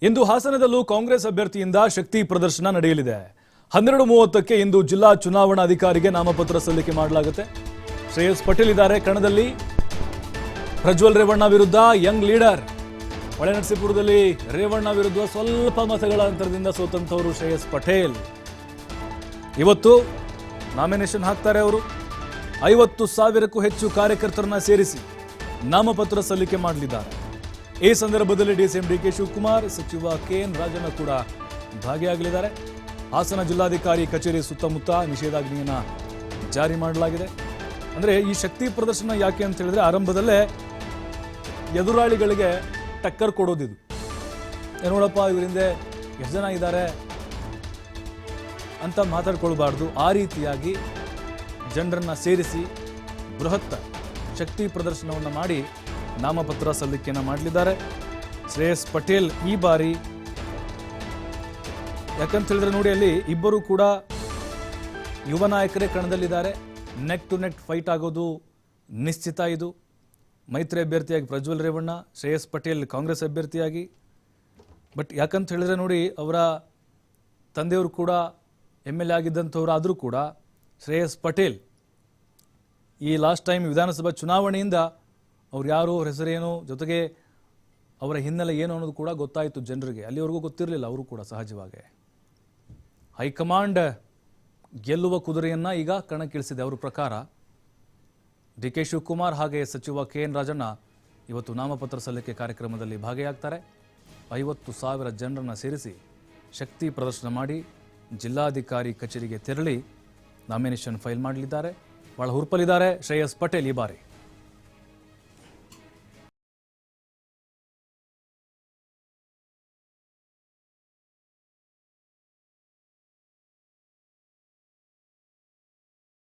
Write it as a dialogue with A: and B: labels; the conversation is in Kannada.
A: ಇಂದು ಹಾಸನದಲ್ಲೂ ಕಾಂಗ್ರೆಸ್ ಅಭ್ಯರ್ಥಿಯಿಂದ ಶಕ್ತಿ ಪ್ರದರ್ಶನ ನಡೆಯಲಿದೆ. 12:30ಕ್ಕೆ ಇಂದು ಜಿಲ್ಲಾ ಚುನಾವಣಾಧಿಕಾರಿಗೆ ನಾಮಪತ್ರ ಸಲ್ಲಿಕೆ ಮಾಡಲಾಗುತ್ತೆ. ಶ್ರೇಯಸ್ ಪಟೇಲ್ ಇದ್ದಾರೆ ಕಣದಲ್ಲಿ. ಪ್ರಜ್ವಲ್ ರೇವಣ್ಣ ವಿರುದ್ಧ ಯಂಗ್ ಲೀಡರ್. ಹೊಳೆನರಸೀಪುರದಲ್ಲಿ ರೇವಣ್ಣ ವಿರುದ್ಧ ಸ್ವಲ್ಪ ಮತಗಳ ಅಂತರದಿಂದ ಸೋತಂತವರು ಶ್ರೇಯಸ್ ಪಟೇಲ್. ಇವತ್ತು ನಾಮಿನೇಷನ್ ಹಾಕ್ತಾರೆ ಅವರು. 50,000ಕ್ಕೂ ಹೆಚ್ಚು ಕಾರ್ಯಕರ್ತರನ್ನ ಸೇರಿಸಿ ನಾಮಪತ್ರ ಸಲ್ಲಿಕೆ ಮಾಡಲಿದ್ದಾರೆ. ಈ ಸಂದರ್ಭದಲ್ಲಿ ಡಿಸಿಎಂ ಡಿಕೆ ಶಿವಕುಮಾರ್, ಸಚಿವ ಕೆಎನ್ ರಾಜಣ್ಣ ಕೂಡ ಭಾಗಿಯಾಗಲಿದ್ದಾರೆ. ಹಾಸನ ಜಿಲ್ಲಾಧಿಕಾರಿ ಕಚೇರಿ ಸುತ್ತಮುತ್ತ ನಿಷೇಧಾಜ್ಞೆಯನ್ನು ಜಾರಿ ಮಾಡಲಾಗಿದೆ. ಅಂದರೆ ಈ ಶಕ್ತಿ ಪ್ರದರ್ಶನ ಯಾಕೆ ಅಂತ ಹೇಳಿದ್ರೆ, ಆರಂಭದಲ್ಲೇ ಎದುರಾಳಿಗಳಿಗೆ ಟಕ್ಕರ್ ಕೊಡೋದಿದು. ನೋಡಪ್ಪ ಇವರಿಂದ ಎಷ್ಟು ಜನ ಇದ್ದಾರೆ ಅಂತ ಮಾತಾಡ್ಕೊಳ್ಬಾರ್ದು. ಆ ರೀತಿಯಾಗಿ ಜನರನ್ನ ಸೇರಿಸಿ ಬೃಹತ್ ಶಕ್ತಿ ಪ್ರದರ್ಶನವನ್ನು ಮಾಡಿ ನಾಮಪತ್ರ ಸಲ್ಲಿಕೆಯನ್ನು ಮಾಡಲಿದ್ದಾರೆ ಶ್ರೇಯಸ್ ಪಟೇಲ್ ಈ ಬಾರಿ. ಯಾಕಂತ ಹೇಳಿದ್ರೆ ನೋಡಿ, ಅಲ್ಲಿ ಇಬ್ಬರು ಕೂಡ ಯುವ ನಾಯಕರೇ ಕಣದಲ್ಲಿದ್ದಾರೆ. ನೆಕ್ ಟು ನೆಕ್ ಫೈಟ್ ಆಗೋದು ನಿಶ್ಚಿತ. ಇದು ಮೈತ್ರಿ ಅಭ್ಯರ್ಥಿಯಾಗಿ ಪ್ರಜ್ವಲ್ ರೇವಣ್ಣ, ಶ್ರೇಯಸ್ ಪಟೇಲ್ ಕಾಂಗ್ರೆಸ್ ಅಭ್ಯರ್ಥಿಯಾಗಿ. ಬಟ್ ಯಾಕಂತ ಹೇಳಿದ್ರೆ ನೋಡಿ, ಅವರ ತಂದೆಯವರು ಕೂಡ MLA ಆಗಿದ್ದಂಥವ್ರು. ಆದರೂ ಕೂಡ ಶ್ರೇಯಸ್ ಪಟೇಲ್ ಈ ಲಾಸ್ಟ್ ಟೈಮ್ ವಿಧಾನಸಭಾ ಚುನಾವಣೆಯಿಂದ ಅವ್ರು ಯಾರು, ಅವ್ರ ಹೆಸರೇನು, ಜೊತೆಗೆ ಅವರ ಹಿನ್ನೆಲೆ ಏನು ಅನ್ನೋದು ಕೂಡ ಗೊತ್ತಾಯಿತು ಜನರಿಗೆ. ಅಲ್ಲಿವರೆಗೂ ಗೊತ್ತಿರಲಿಲ್ಲ ಅವರು ಕೂಡ. ಸಹಜವಾಗಿ ಹೈಕಮಾಂಡ್ ಗೆಲ್ಲುವ ಕುದುರೆಯನ್ನು ಈಗ ಕಣಕ್ಕಿಳಿಸಿದೆ. ಅವರ ಪ್ರಕಾರ ಡಿಕೆ ಶಿವಕುಮಾರ್ ಹಾಗೆ ಸಚಿವ ಕೆಎನ್ ರಾಜಣ್ಣ ಇವತ್ತು ನಾಮಪತ್ರ ಸಲ್ಲಿಕೆ ಕಾರ್ಯಕ್ರಮದಲ್ಲಿ ಭಾಗಿಯಾಗ್ತಾರೆ. 50,000 ಜನರನ್ನು ಸೇರಿಸಿ ಶಕ್ತಿ ಪ್ರದರ್ಶನ ಮಾಡಿ ಜಿಲ್ಲಾಧಿಕಾರಿ ಕಚೇರಿಗೆ ತೆರಳಿ ನಾಮಿನೇಷನ್ ಫೈಲ್ ಮಾಡಲಿದ್ದಾರೆ. ಬಹಳ ಹುರುಪಲಿದ್ದಾರೆ ಶ್ರೇಯಸ್ ಪಟೇಲ್ ಈ ಬಾರಿ.